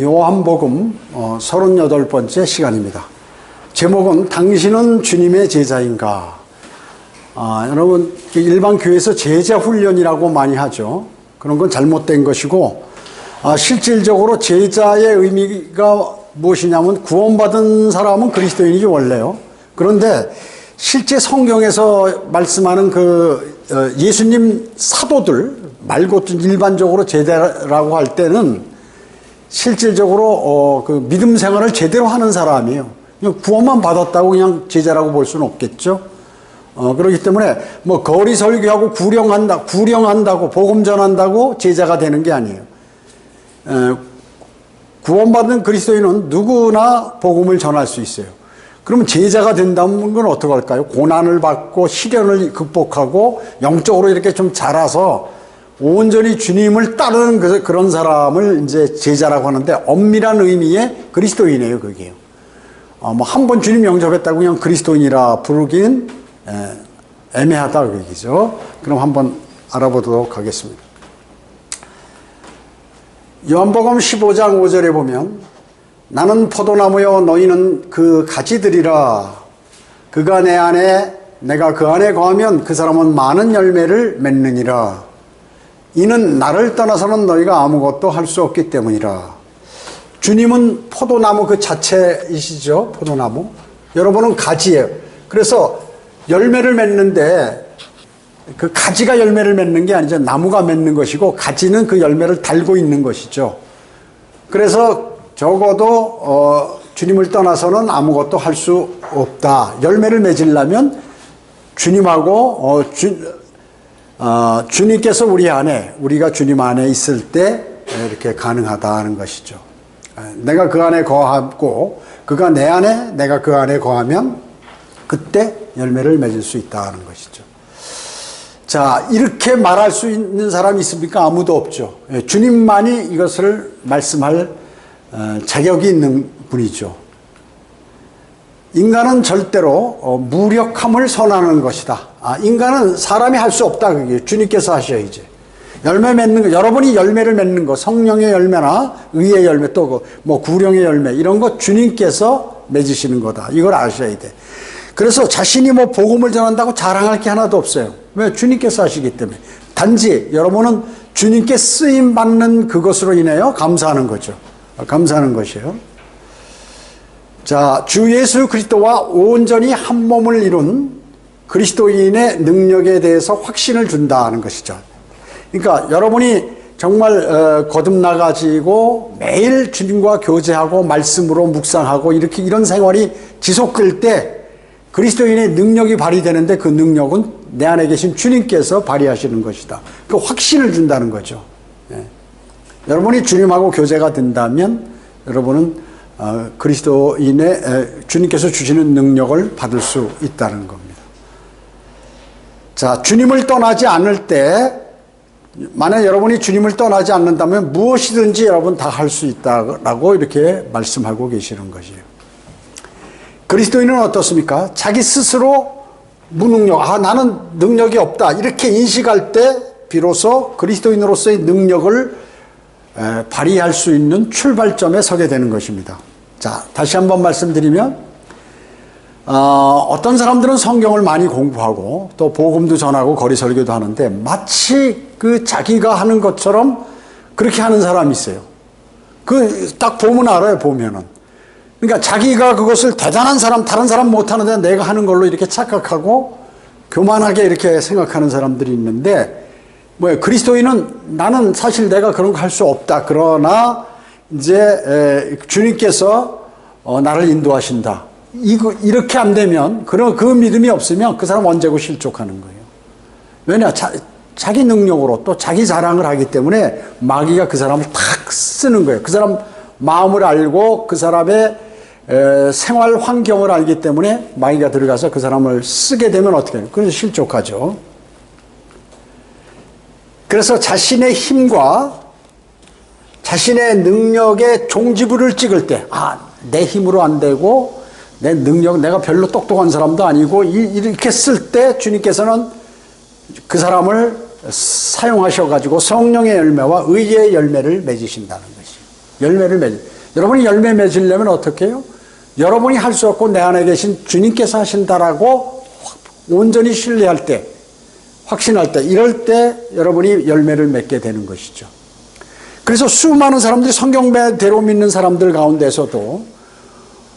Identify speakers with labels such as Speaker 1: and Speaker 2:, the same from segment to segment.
Speaker 1: 요한복음 38번째 시간입니다. 제목은 당신은 주님의 제자인가? 여러분, 일반 교회에서 제자 훈련이라고 많이 하죠. 그런 건 잘못된 것이고, 실질적으로 제자의 의미가 무엇이냐면 구원받은 사람은 그리스도인이지 원래요. 그런데 실제 성경에서 말씀하는 예수님 사도들 말고 일반적으로 제자라고 할 때는 실질적으로 그 믿음 생활을 제대로 하는 사람이에요. 그냥 구원만 받았다고 그냥 제자라고 볼 수는 없겠죠. 그렇기 때문에 뭐 거리 설교하고 구령한다고 복음 전한다고 제자가 되는 게 아니에요. 구원받은 그리스도인은 누구나 복음을 전할 수 있어요. 그러면 제자가 된다는 건 어떻게 할까요? 고난을 받고 시련을 극복하고 영적으로 이렇게 좀 자라서 온전히 주님을 따르는 그런 사람을 이제 제자라고 하는데, 엄밀한 의미의 그리스도인이에요, 그게요. 뭐 한 번 주님 영접했다고 그냥 그리스도인이라 부르기는 애매하다, 그 얘기죠. 그럼 한번 알아보도록 하겠습니다. 요한복음 15장 5절에 보면, 나는 포도나무요 너희는 그 가지들이라. 그가 내 안에 내가 그 안에 거하면 그 사람은 많은 열매를 맺느니라. 이는 나를 떠나서는 너희가 아무것도 할 수 없기 때문이라. 주님은 포도나무 그 자체이시죠. 포도나무. 여러분은 가지예요. 그래서 열매를 맺는데 그 가지가 열매를 맺는 게 아니죠. 나무가 맺는 것이고 가지는 그 열매를 달고 있는 것이죠. 그래서 적어도 주님을 떠나서는 아무것도 할 수 없다. 열매를 맺으려면 주님하고 주님께서 우리 안에, 우리가 주님 안에 있을 때 이렇게 가능하다는 것이죠. 내가 그 안에 거하고 그가 내 안에, 내가 그 안에 거하면 그때 열매를 맺을 수 있다는 것이죠. 자, 이렇게 말할 수 있는 사람이 있습니까? 아무도 없죠. 주님만이 이것을 말씀할 자격이 있는 분이죠. 인간은 절대로 무력함을 선언하는 것이다. 인간은 사람이 할 수 없다. 그게 주님께서 하셔야지. 열매 맺는 거, 여러분이 열매를 맺는 거, 성령의 열매나 의의 열매, 또 뭐 구령의 열매, 이런 거 주님께서 맺으시는 거다. 이걸 아셔야 돼. 그래서 자신이 뭐 복음을 전한다고 자랑할 게 하나도 없어요. 왜? 주님께서 하시기 때문에. 단지 여러분은 주님께 쓰임 받는 그것으로 인하여 감사하는 거죠. 감사하는 것이에요. 자, 주 예수 그리스도와 온전히 한 몸을 이룬 그리스도인의 능력에 대해서 확신을 준다는 것이죠. 그러니까 여러분이 정말 거듭나가지고 매일 주님과 교제하고 말씀으로 묵상하고 이렇게 이런 생활이 지속될 때 그리스도인의 능력이 발휘되는데, 그 능력은 내 안에 계신 주님께서 발휘하시는 것이다. 그 확신을 준다는 거죠. 여러분이 주님하고 교제가 된다면 여러분은 그리스도인의 주님께서 주시는 능력을 받을 수 있다는 겁니다. 자, 주님을 떠나지 않을 때, 만약 여러분이 주님을 떠나지 않는다면 무엇이든지 여러분 다 할 수 있다라고 이렇게 말씀하고 계시는 것이에요. 그리스도인은 어떻습니까? 자기 스스로 무능력, 나는 능력이 없다, 이렇게 인식할 때 비로소 그리스도인으로서의 능력을 발휘할 수 있는 출발점에 서게 되는 것입니다. 자, 다시 한번 말씀드리면, 어떤 사람들은 성경을 많이 공부하고 또 복음도 전하고 거리 설교도 하는데 마치 그 자기가 하는 것처럼 그렇게 하는 사람이 있어요. 그 딱 보면 알아요, 보면은. 그러니까 자기가 그것을 대단한 사람, 다른 사람 못하는데 내가 하는 걸로 이렇게 착각하고 교만하게 이렇게 생각하는 사람들이 있는데, 그리스도인은 나는 사실 내가 그런 거 할 수 없다. 그러나 이제 주님께서 나를 인도하신다. 이렇게 안 되면, 그 믿음이 없으면 그 사람 언제고 실족하는 거예요. 왜냐? 자기 능력으로 또 자기 자랑을 하기 때문에 마귀가 그 사람을 탁 쓰는 거예요. 그 사람 마음을 알고 그 사람의 생활 환경을 알기 때문에 마귀가 들어가서 그 사람을 쓰게 되면 어떻게 해요? 그래서 실족하죠. 그래서 자신의 힘과 자신의 능력의 종지부를 찍을 때, 내 힘으로 안 되고, 내 능력, 내가 별로 똑똑한 사람도 아니고, 이렇게 쓸 때 주님께서는 그 사람을 사용하셔가지고 성령의 열매와 의의 열매를 맺으신다는 것이에요. 열매를 맺. 여러분이 열매 맺으려면 어떻게 해요? 여러분이 할 수 없고 내 안에 계신 주님께서 하신다라고 온전히 신뢰할 때, 확신할 때, 이럴 때 여러분이 열매를 맺게 되는 것이죠. 그래서 수많은 사람들이 성경대로 믿는 사람들 가운데서도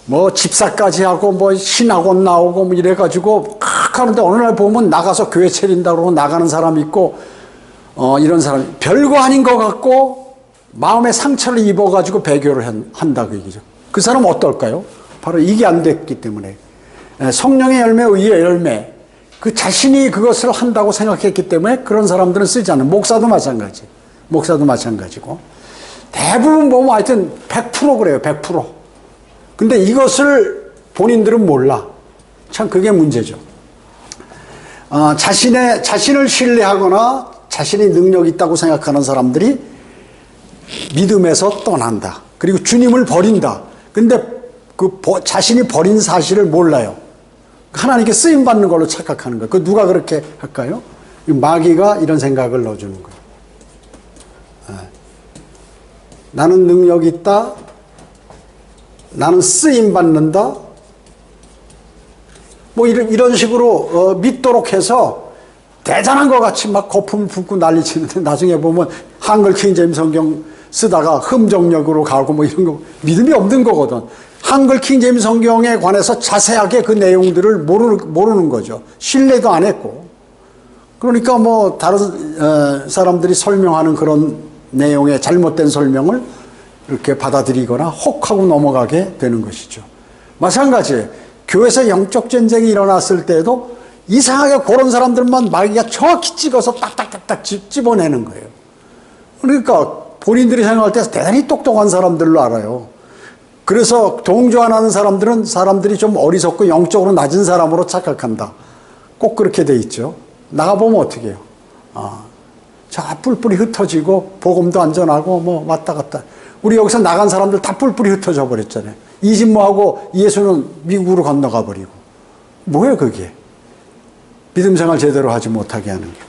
Speaker 1: 뭐 집사까지 하고 뭐 신학원 나오고 뭐 이래가지고 막 하는데 어느 날 보면 나가서 교회 차린다고 나가는 사람 있고 이런 사람 별거 아닌 것 같고 마음의 상처를 입어가지고 배교를 한다 그 얘기죠. 그 사람은 어떨까요? 바로 이게 안 됐기 때문에 성령의 열매, 의의 열매 그 자신이 그것을 한다고 생각했기 때문에 그런 사람들은 쓰지 않는. 목사도 마찬가지. 목사도 마찬가지고 대부분 보면 하여튼 100% 그래요. 100%. 근데 이것을 본인들은 몰라. 참 그게 문제죠. 자신을 신뢰하거나 자신이 능력 있다고 생각하는 사람들이 믿음에서 떠난다. 그리고 주님을 버린다. 근데 자신이 버린 사실을 몰라요. 하나님께 쓰임받는 걸로 착각하는 거예요. 그 누가 그렇게 할까요? 마귀가 이런 생각을 넣어주는 거예요. 나는 능력이 있다. 나는 쓰임받는다. 뭐 이런 식으로 믿도록 해서 대단한 것 같이 막 거품을 붓고 난리치는데 나중에 보면 한글 킹제임 성경 쓰다가 흠정역으로 가고 뭐 이런 거 믿음이 없는 거거든. 한글 킹제임 성경에 관해서 자세하게 그 내용들을 모르는 거죠. 신뢰도 안 했고. 그러니까 뭐 다른 사람들이 설명하는 그런 내용의 잘못된 설명을 이렇게 받아들이거나 혹하고 넘어가게 되는 것이죠. 마찬가지 교회에서 영적 전쟁이 일어났을 때도 이상하게 그런 사람들만 마귀가 정확히 찍어서 딱딱딱딱 집어내는 거예요. 그러니까 본인들이 생각할 때 대단히 똑똑한 사람들로 알아요. 그래서 동조 안 하는 사람들은 사람들이 좀 어리석고 영적으로 낮은 사람으로 착각한다. 꼭 그렇게 돼 있죠. 나가보면 어떻게 해요? 자, 뿔뿔이 흩어지고 복음도 안전하고 뭐 왔다 갔다. 우리 여기서 나간 사람들 다 뿔뿔이 흩어져 버렸잖아요. 이진모하고 예수는 미국으로 건너가 버리고. 뭐예요 그게? 믿음 생활 제대로 하지 못하게 하는 게.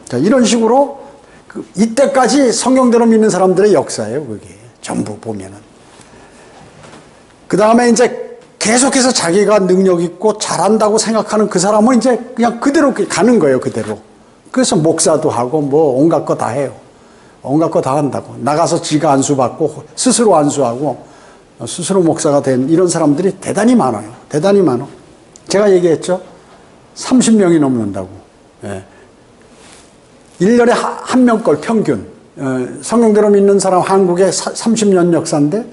Speaker 1: 자, 이런 식으로 이때까지 성경대로 믿는 사람들의 역사예요 그게. 전부 보면은. 그 다음에 이제 계속해서 자기가 능력 있고 잘한다고 생각하는 그 사람은 이제 그냥 그대로 가는 거예요 그대로. 그래서 목사도 하고 뭐 온갖 거 다 해요. 온갖 거 다 한다고. 나가서 지가 안수받고 스스로 안수하고 스스로 목사가 된 이런 사람들이 대단히 많아요. 대단히 많아. 제가 얘기했죠. 30명이 넘는다고. 예. 1년에 한 명꼴 평균. 성경대로 믿는 사람 한국에 30년 역사인데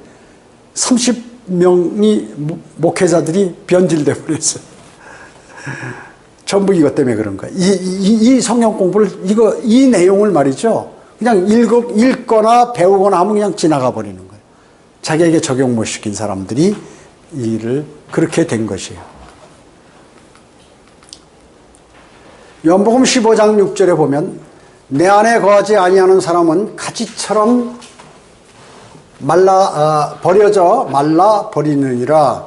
Speaker 1: 30명이 목회자들이 변질돼 버렸어요. 전부 이것 때문에 그런 거야. 이 성경 공부를, 이 내용을 말이죠. 그냥 읽거나 배우거나 하면 그냥 지나가 버리는 거예요. 자기에게 적용 못 시킨 사람들이 이 일을 그렇게 된 것이에요. 요한복음 15장 6절에 보면 내 안에 거하지 아니하는 사람은 가지처럼 버려져 말라 버리느니라.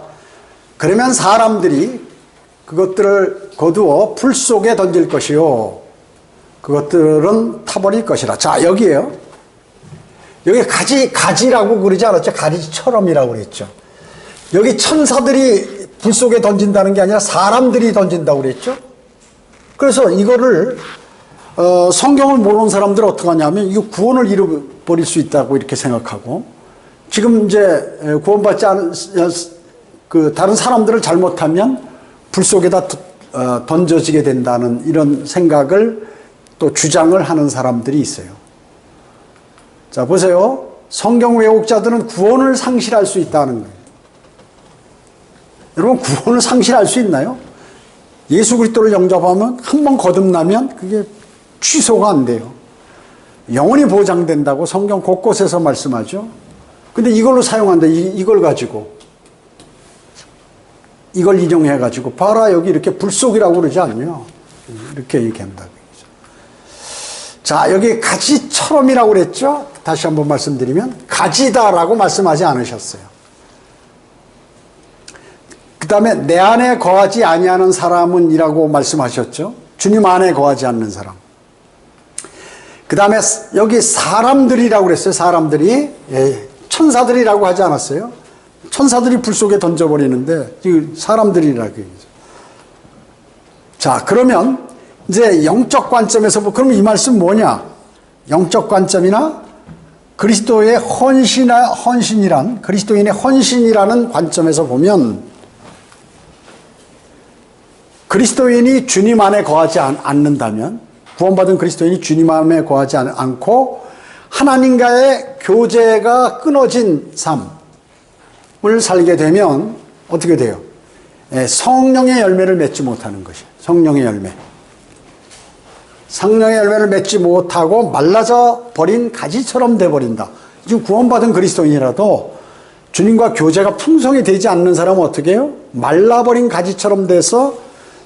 Speaker 1: 그러면 사람들이 그것들을 거두어 불 속에 던질 것이요 그것들은 타버릴 것이라. 자, 여기에요. 여기 가지라고 그러지 않았죠? 가지처럼이라고 그랬죠. 여기 천사들이 불 속에 던진다는 게 아니라 사람들이 던진다고 그랬죠? 그래서 이거를 성경을 모르는 사람들은 어떻게 하냐면 이거 구원을 잃어버릴 수 있다고 이렇게 생각하고 지금 이제 구원받지 않은 다른 사람들을 잘못하면 불 속에다 던져지게 된다는 이런 생각을 또 주장을 하는 사람들이 있어요. 자, 보세요. 성경 왜곡자들은 구원을 상실할 수 있다는 거예요. 여러분, 구원을 상실할 수 있나요? 예수 그리스도를 영접하면 한 번 거듭나면 그게 취소가 안 돼요. 영원히 보장된다고 성경 곳곳에서 말씀하죠. 근데 이걸로 사용한다. 이걸 가지고. 이걸 인용해가지고 봐라 여기 이렇게 불속이라고 그러지 않냐. 이렇게 얘기한다. 자, 여기 가지처럼이라고 그랬죠. 다시 한번 말씀드리면 가지다라고 말씀하지 않으셨어요. 그 다음에 내 안에 거하지 아니하는 사람은 이라고 말씀하셨죠. 주님 안에 거하지 않는 사람. 그 다음에 여기 사람들이라고 그랬어요. 사람들이 천사들이라고 하지 않았어요? 천사들이 불 속에 던져버리는데 사람들이라고 얘기죠. 자, 그러면 이제 영적 관점에서 그럼 이 말씀 뭐냐? 영적 관점이나 그리스도의 헌신이란 그리스도인의 헌신이라는 관점에서 보면 그리스도인이 주님 안에 거하지 않는다면 구원받은 그리스도인이 주님 안에 거하지 않고 하나님과의 교제가 끊어진 삶을 살게 되면 어떻게 돼요? 성령의 열매를 맺지 못하는 것이에요. 성령의 열매. 성령의 열매를 맺지 못하고 말라져 버린 가지처럼 돼버린다. 지금 구원받은 그리스도인이라도 주님과 교제가 풍성히 되지 않는 사람은 어떻게 해요? 말라버린 가지처럼 돼서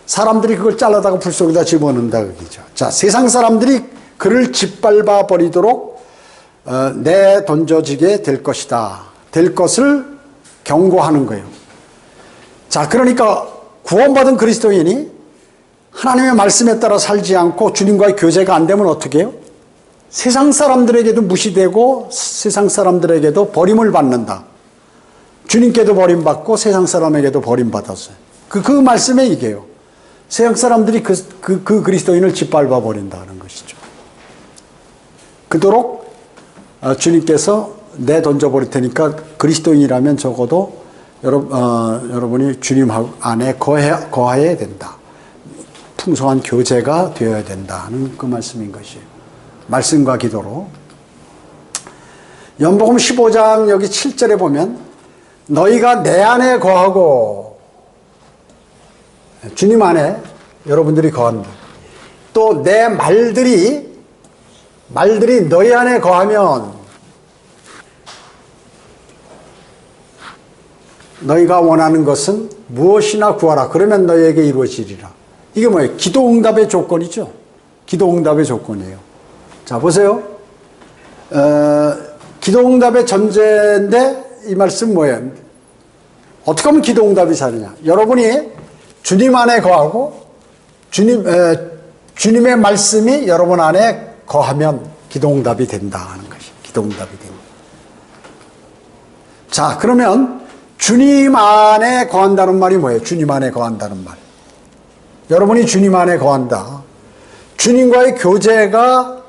Speaker 1: 사람들이 그걸 잘라다가 불 속에다 집어넣는다 그러죠. 자, 세상 사람들이 그를 짓밟아 버리도록 내던져지게 될 것이다. 될 것을 경고하는 거예요. 자, 그러니까 구원받은 그리스도인이 하나님의 말씀에 따라 살지 않고 주님과의 교제가 안 되면 어떻게 해요? 세상 사람들에게도 무시되고 세상 사람들에게도 버림을 받는다. 주님께도 버림받고 세상 사람에게도 버림받았어요. 그 말씀에 이게요. 세상 사람들이 그 그리스도인을 짓밟아 버린다는 것이죠. 그토록 주님께서 내던져 버릴 테니까 그리스도인이라면 적어도 여러분이 주님 안에 거해야 된다. 풍성한 교제가 되어야 된다는 그 말씀인 것이에요. 말씀과 기도로. 연복음 15장 여기 7절에 보면 너희가 내 안에 거하고 주님 안에 여러분들이 거한다. 또 내 말들이 너희 안에 거하면 너희가 원하는 것은 무엇이나 구하라. 그러면 너희에게 이루어지리라. 이게 뭐예요? 기도응답의 조건이죠. 기도응답의 조건이에요. 자, 보세요. 기도응답의 전제인데 이 말씀 뭐예요? 어떻게 하면 기도응답이 사느냐? 여러분이 주님 안에 거하고 주님의 말씀이 여러분 안에 거하면 기도응답이 된다는 것이 기도응답이 됩니다. 자, 그러면 주님 안에 거한다는 말이 뭐예요? 주님 안에 거한다는 말. 여러분이 주님 안에 거한다. 주님과의 교제가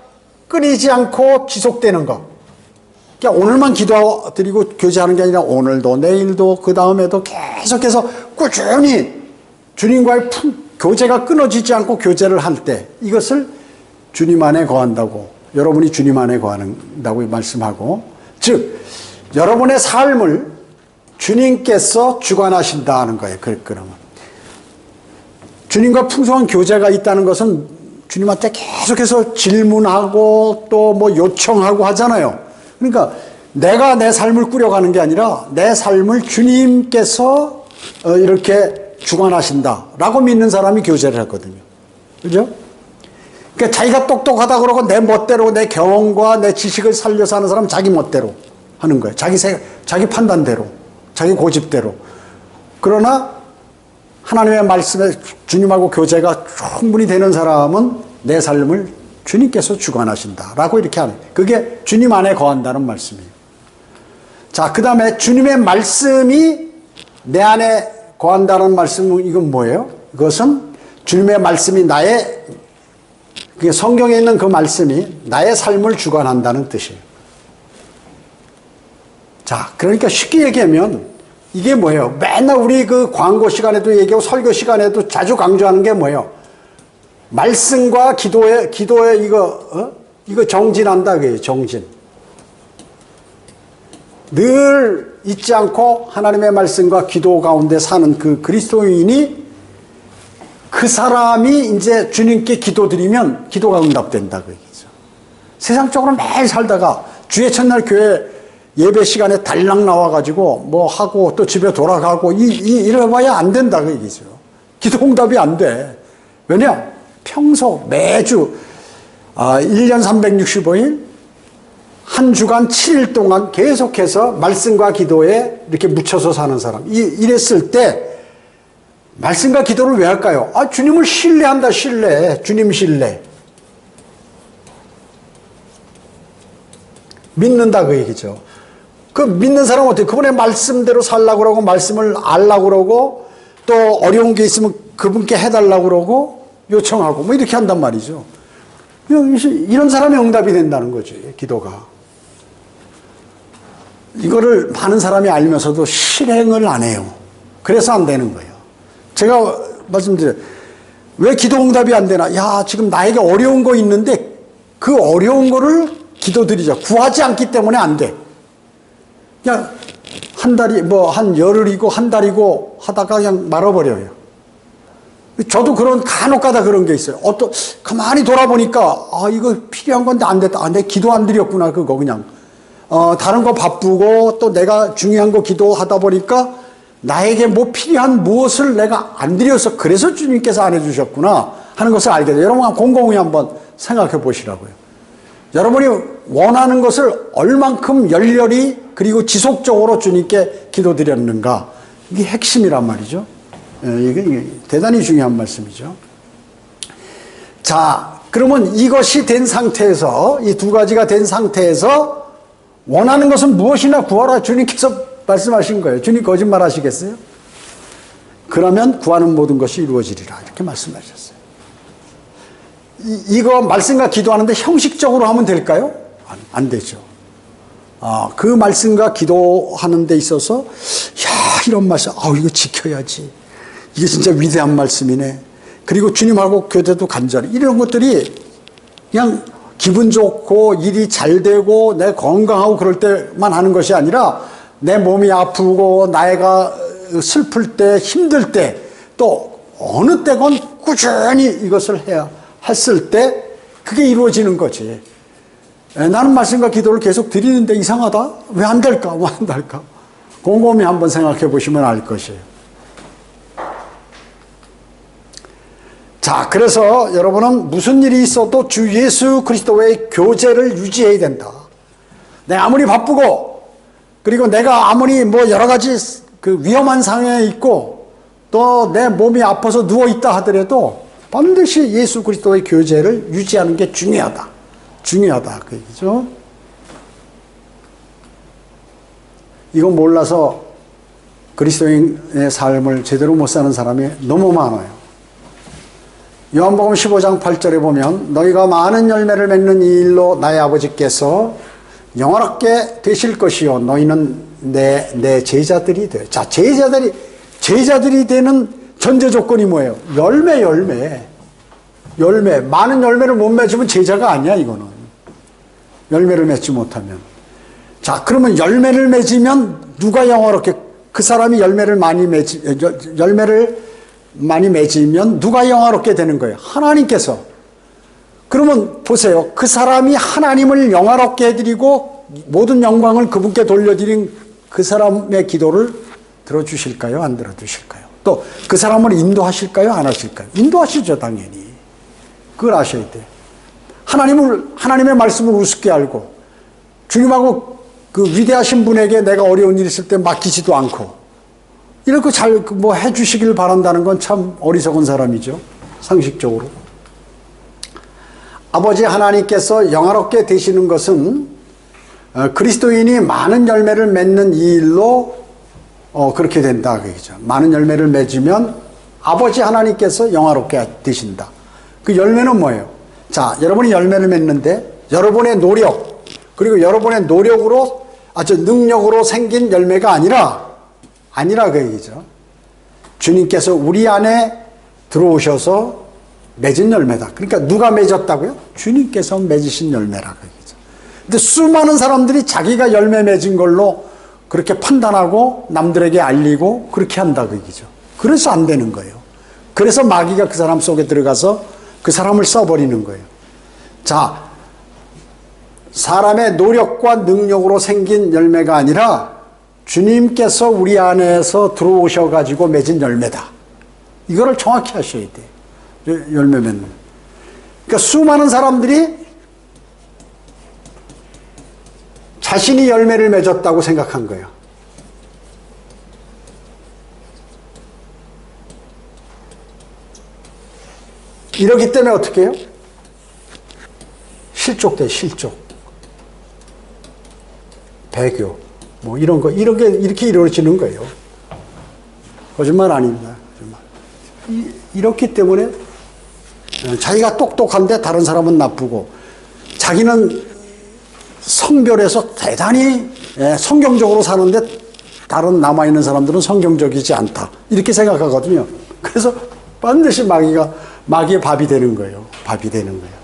Speaker 1: 끊이지 않고 지속되는 것. 그러니까 오늘만 기도드리고 교제하는 게 아니라 오늘도 내일도 그 다음에도 계속해서 꾸준히 주님과의 교제가 끊어지지 않고 교제를 할 때 이것을 주님 안에 거한다고 여러분이 주님 안에 거한다고 말씀하고 즉 여러분의 삶을 주님께서 주관하신다는 거예요. 그러면 주님과 풍성한 교제가 있다는 것은 주님한테 계속해서 질문하고 또 뭐 요청하고 하잖아요. 그러니까 내가 내 삶을 꾸려가는 게 아니라 내 삶을 주님께서 이렇게 주관하신다라고 믿는 사람이 교제를 했거든요. 그죠? 그러니까 자기가 똑똑하다 그러고 내 멋대로 내 경험과 내 지식을 살려서 하는 사람은 자기 멋대로 하는 거예요. 자기 판단대로, 자기 고집대로. 그러나 하나님의 말씀에 주님하고 교제가 충분히 되는 사람은 내 삶을 주님께서 주관하신다라고 이렇게 하는 그게 주님 안에 거한다는 말씀이에요. 자, 그 다음에 주님의 말씀이 내 안에 거한다는 말씀은 이건 뭐예요? 이것은 주님의 말씀이 성경에 있는 그 말씀이 나의 삶을 주관한다는 뜻이에요. 자, 그러니까 쉽게 얘기하면 이게 뭐예요? 맨날 우리 그 광고 시간에도 얘기하고 설교 시간에도 자주 강조하는 게 뭐예요? 말씀과 기도에 이거 정진한다 그래요. 정진. 늘 잊지 않고 하나님의 말씀과 기도 가운데 사는 그 그리스도인이 그 사람이 이제 주님께 기도드리면 기도가 응답된다 그 얘기죠. 세상적으로 매일 살다가 주의 첫날 교회 예배 시간에 달랑 나와가지고 뭐 하고 또 집에 돌아가고 이래봐야 안 된다 그 얘기죠. 기도 응답이 안 돼. 왜냐? 평소 매주 1년 365일 한 주간 7일 동안 계속해서 말씀과 기도에 이렇게 묻혀서 사는 사람. 이랬을 때 말씀과 기도를 왜 할까요? 주님을 신뢰한다, 신뢰. 주님 신뢰. 믿는다 그 얘기죠. 그 믿는 사람은 어떻게 그분의 말씀대로 살라고 그러고 말씀을 알라고 그러고 또 어려운 게 있으면 그분께 해달라고 그러고 요청하고 뭐 이렇게 한단 말이죠. 이런 사람의 응답이 된다는 거죠. 기도가. 이거를 많은 사람이 알면서도 실행을 안 해요. 그래서 안 되는 거예요. 제가 말씀드려요. 왜 기도 응답이 안 되나? 야, 지금 나에게 어려운 거 있는데 그 어려운 거를 기도드리자. 구하지 않기 때문에 안 돼. 그냥 한 달이 한 열흘이고 한 달이고 하다가 그냥 말아버려요. 저도 간혹가다 그런 게 있어요. 가만히 돌아보니까 이거 필요한 건데 안 됐다. 내 기도 안 드렸구나. 그거 그냥 다른 거 바쁘고 또 내가 중요한 거 기도하다 보니까 나에게 필요한 무엇을 내가 안 드려서 그래서 주님께서 안 해주셨구나 하는 것을 알게 돼요. 여러분 곰곰이 한번 생각해 보시라고요. 여러분이 원하는 것을 얼만큼 열렬히 그리고 지속적으로 주님께 기도드렸는가, 이게 핵심이란 말이죠. 이게 대단히 중요한 말씀이죠. 자, 그러면 이것이 된 상태에서, 이 두 가지가 된 상태에서 원하는 것은 무엇이나 구하라 주님께서 말씀하신 거예요. 주님 거짓말 하시겠어요? 그러면 구하는 모든 것이 이루어지리라 이렇게 말씀하셨어요. 이거 말씀과 기도하는데 형식적으로 하면 될까요? 안 되죠. 그 말씀과 기도하는 데 있어서 이런 말씀, 이거 지켜야지. 이게 진짜 위대한 말씀이네. 그리고 주님하고 교제도 간절히. 이런 것들이 그냥 기분 좋고 일이 잘 되고 내 건강하고 그럴 때만 하는 것이 아니라 내 몸이 아프고 나이가 슬플 때 힘들 때 또 어느 때건 꾸준히 이것을 해야 했을 때 그게 이루어지는 거지. 나는 말씀과 기도를 계속 드리는데 이상하다? 왜 안 될까? 왜 안 될까? 곰곰이 한번 생각해 보시면 알 것이에요. 자, 그래서 여러분은 무슨 일이 있어도 주 예수 그리스도의 교제를 유지해야 된다. 내가 아무리 바쁘고 그리고 내가 아무리 여러 가지 그 위험한 상황에 있고 또 내 몸이 아파서 누워있다 하더라도 반드시 예수 그리스도의 교제를 유지하는 게 중요하다. 중요하다. 그 얘기죠. 이거 몰라서 그리스도인의 삶을 제대로 못 사는 사람이 너무 많아요. 요한복음 15장 8절에 보면 너희가 많은 열매를 맺는 이 일로 나의 아버지께서 영원하게 되실 것이요 너희는 내 제자들이 돼. 자, 제자들이 되는 전제 조건이 뭐예요? 열매. 많은 열매를 못 맺으면 제자가 아니야, 이거는. 열매를 맺지 못하면. 자, 그러면 열매를 맺으면 누가 영화롭게, 그 사람이 열매를 많이 맺으면 누가 영화롭게 되는 거예요? 하나님께서. 그러면 보세요. 그 사람이 하나님을 영화롭게 해드리고 모든 영광을 그분께 돌려드린 그 사람의 기도를 들어주실까요? 안 들어주실까요? 또 그 사람을 인도하실까요? 안 하실까요? 인도하시죠, 당연히. 그걸 아셔야 돼요. 하나님의 말씀을 우습게 알고 주님하고 그 위대하신 분에게 내가 어려운 일 있을 때 맡기지도 않고 이렇게 잘 해주시길 바란다는 건 참 어리석은 사람이죠. 상식적으로. 아버지 하나님께서 영화롭게 되시는 것은 그리스도인이 많은 열매를 맺는 이 일로 그렇게 된다. 그죠. 많은 열매를 맺으면 아버지 하나님께서 영화롭게 되신다. 그 열매는 뭐예요? 자, 여러분이 열매를 맺는데 여러분의 노력, 그리고 여러분의 노력으로 능력으로 생긴 열매가 아니라 그 얘기죠. 주님께서 우리 안에 들어오셔서 맺은 열매다. 그러니까 누가 맺었다고요? 주님께서 맺으신 열매라 그 얘기죠. 근데 수많은 사람들이 자기가 열매 맺은 걸로 그렇게 판단하고 남들에게 알리고 그렇게 한다 그 얘기죠. 그래서 안 되는 거예요. 그래서 마귀가 그 사람 속에 들어가서 그 사람을 써버리는 거예요. 자, 사람의 노력과 능력으로 생긴 열매가 아니라 주님께서 우리 안에서 들어오셔가지고 맺은 열매다. 이거를 정확히 하셔야 돼요. 열매 맺는. 그러니까 수많은 사람들이 자신이 열매를 맺었다고 생각한 거예요. 이러기 때문에 어떻게 해요? 실족. 배교. 뭐 이런 거, 이렇게 이루어지는 거예요. 거짓말 아닙니다. 거짓말. 이렇기 때문에 자기가 똑똑한데 다른 사람은 나쁘고, 자기는 성별에서 대단히 성경적으로 사는데 다른 남아있는 사람들은 성경적이지 않다. 이렇게 생각하거든요. 그래서 반드시 마귀의 밥이 되는 거예요. 밥이 되는 거예요.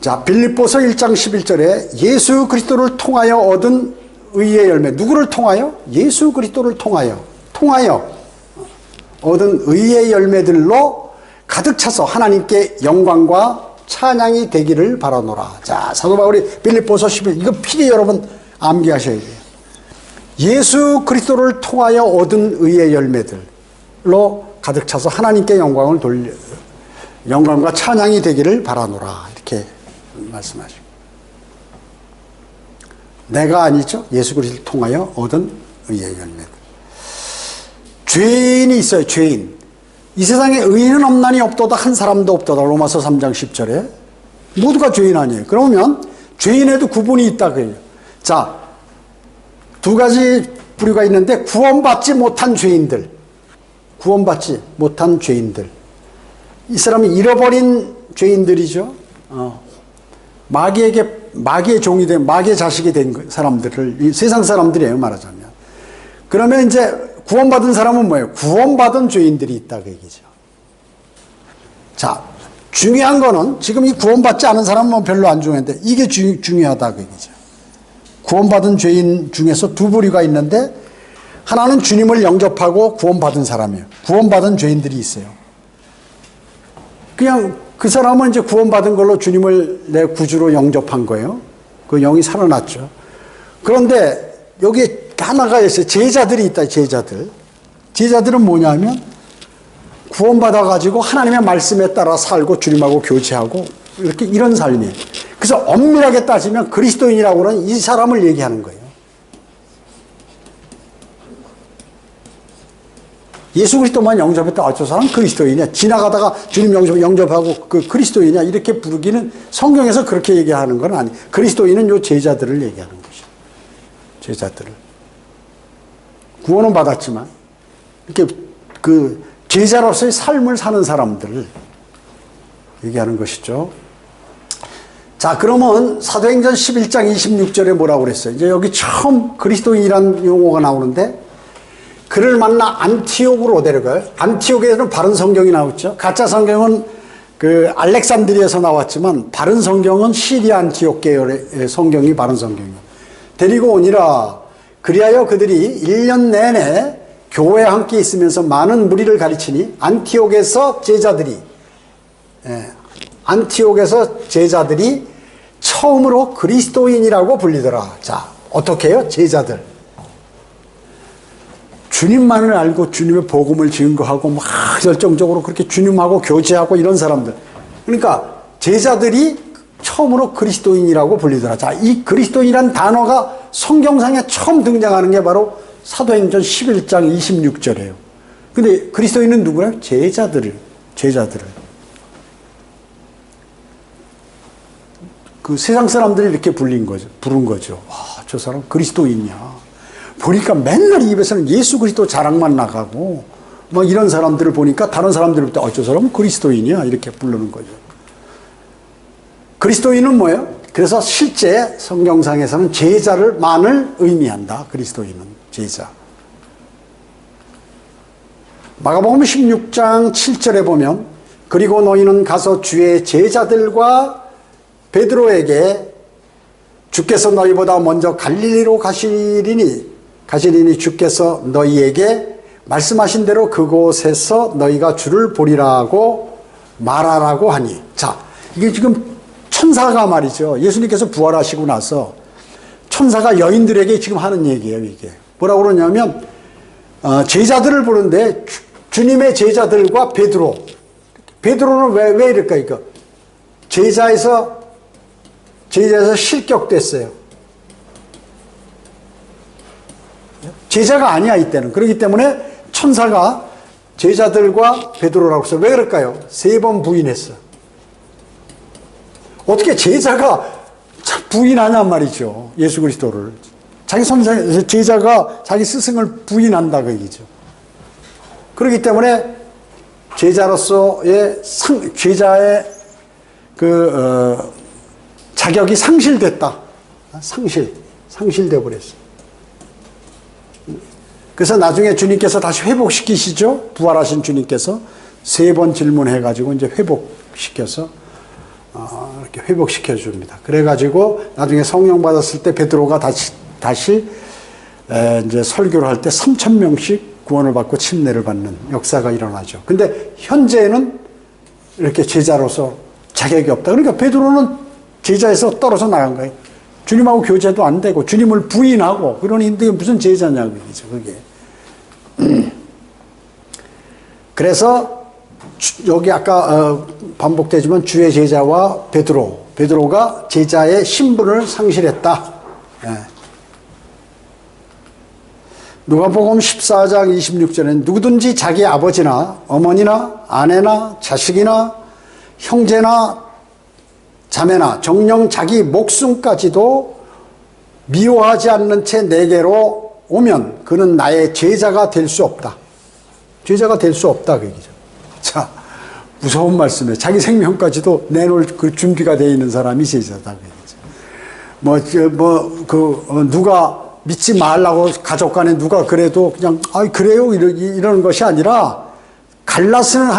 Speaker 1: 자, 빌립보서 1장 11절에 예수 그리스도를 통하여 얻은 의의 열매. 누구를 통하여? 예수 그리스도를 통하여 얻은 의의 열매들로 가득 차서 하나님께 영광과 찬양이 되기를 바라노라. 자, 사도 바울이 빌립보서 11, 이거 필히 여러분 암기하셔야 돼요. 예수 그리스도를 통하여 얻은 의의 열매들로 가득 차서 하나님께 영광과 찬양이 되기를 바라노라. 이렇게 말씀하시고. 내가 아니죠. 예수 그리스도를 통하여 얻은 의의 열매들. 죄인이 있어요. 죄인. 이 세상에 의인은 없나니 없도다. 한 사람도 없도다. 로마서 3장 10절에. 모두가 죄인 아니에요. 그러면 죄인에도 구분이 있다 그래요. 자, 두 가지 부류가 있는데, 구원받지 못한 죄인들. 이 사람이 잃어버린 죄인들이죠. 마귀의 종이 된, 마귀의 자식이 된 사람들을, 세상 사람들이에요, 말하자면. 그러면 이제 구원받은 사람은 뭐예요? 구원받은 죄인들이 있다 그 얘기죠. 자, 중요한 거는 지금 이 구원받지 않은 사람은 별로 안 중요한데, 이게 중요하다 그 얘기죠. 구원받은 죄인 중에서 두 부류가 있는데, 하나는 주님을 영접하고 구원받은 사람이에요. 구원받은 죄인들이 있어요. 그냥 그 사람은 이제 구원받은 걸로 주님을 내 구주로 영접한 거예요. 그 영이 살아났죠. 그런데 여기 하나가 있어요. 제자들이 있다. 제자들은 뭐냐면 구원받아가지고 하나님의 말씀에 따라 살고 주님하고 교제하고 이런 삶이에요. 그래서 엄밀하게 따지면 그리스도인이라고 하는 이 사람을 얘기하는 거예요. 예수 그리스도만 영접했다. 저 사람 그리스도인이야. 지나가다가 주님 영접하고 그 그리스도인이야. 이렇게 부르기는 성경에서 그렇게 얘기하는 건 아니에요. 그리스도인은 요 제자들을 얘기하는 것이죠. 제자들을. 구원은 받았지만 이렇게 그 제자로서의 삶을 사는 사람들을 얘기하는 것이죠. 자, 그러면 사도행전 11장 26절에 뭐라고 그랬어요? 이제 여기 처음 그리스도인이라는 용어가 나오는데, 그를 만나 안티옥으로 데려가요. 안티옥에는 바른 성경이 나왔죠. 가짜 성경은 그 알렉산드리아에서 나왔지만, 바른 성경은 시리아 안티옥 계열의 성경이 바른 성경이에요. 데리고 오니라. 그리하여 그들이 1년 내내 교회에 함께 있으면서 많은 무리를 가르치니 안티옥에서 제자들이 처음으로 그리스도인이라고 불리더라. 자, 어떻게 해요? 제자들. 주님만을 알고 주님의 복음을 증거하고 막 열정적으로 그렇게 주님하고 교제하고 이런 사람들. 그러니까 제자들이 처음으로 그리스도인이라고 불리더라. 자, 이 그리스도인이란 단어가 성경상에 처음 등장하는 게 바로 사도행전 11장 26절이에요. 근데 그리스도인은 누구예요? 제자들을. 그 세상 사람들이 이렇게 부른 거죠. 와, 저 사람 그리스도인이야. 보니까 맨날 입에서는 예수 그리스도 자랑만 나가고, 막 이런 사람들을 보니까 다른 사람들부터, 저 사람은 그리스도인이야. 이렇게 부르는 거죠. 그리스도인은 뭐예요? 그래서 실제 성경상에서는 제자를만을 의미한다. 그리스도인은 제자. 마가복음 16장 7절에 보면, 그리고 너희는 가서 주의 제자들과 베드로에게 주께서 너희보다 먼저 갈릴리로 가시리니 주께서 너희에게 말씀하신 대로 그곳에서 너희가 주를 보리라고 말하라고 하니. 자, 이게 지금 천사가 말이죠. 예수님께서 부활하시고 나서 천사가 여인들에게 지금 하는 얘기예요. 이게 뭐라고 그러냐면, 제자들을 부르는데 주님의 제자들과 베드로는 왜 이럴까? 이거 제자에서 실격됐어요. 제자가 아니야, 이때는. 그렇기 때문에 천사가 제자들과 베드로라고 했어요. 왜 그럴까요? 3번 부인했어. 어떻게 제자가 부인하냔 말이죠. 예수 그리스도를. 자기 제자가 자기 스승을 부인한다 그 얘기죠. 그렇기 때문에 제자로서의 제자의 자격이 상실됐다. 상실돼 버렸어. 그래서 나중에 주님께서 다시 회복시키시죠. 부활하신 주님께서 3번 질문해가지고 이제 회복시켜서 이렇게 회복시켜 줍니다. 그래가지고 나중에 성령 받았을 때 베드로가 다시 이제 설교를 할 때 3,000명씩 구원을 받고 침례를 받는 역사가 일어나죠. 근데 현재는 이렇게 제자로서 자격이 없다. 그러니까 베드로는 제자에서 떨어져 나간 거예요. 주님하고 교제도 안 되고 주님을 부인하고 그러니 무슨 제자냐고 얘기죠. 그게. 그래서 여기 아까 반복되지만 주의 제자와 베드로가 제자의 신분을 상실했다. 예. 누가복음 14장 26절에는 누구든지 자기 아버지나 어머니나 아내나 자식이나 형제나 자매나 정녕 자기 목숨까지도 미워하지 않는 채 내게로 오면 그는 나의 제자가 될 수 없다. 제자가 될 수 없다 그 얘기죠. 자, 무서운 말씀이에요. 자기 생명까지도 내놓을 그 준비가 되어 있는 사람이 제자다 그 얘기죠. 누가 믿지 말라고 가족 간에 누가 그래도 그냥 그래요 이러는 것이 아니라 갈라서는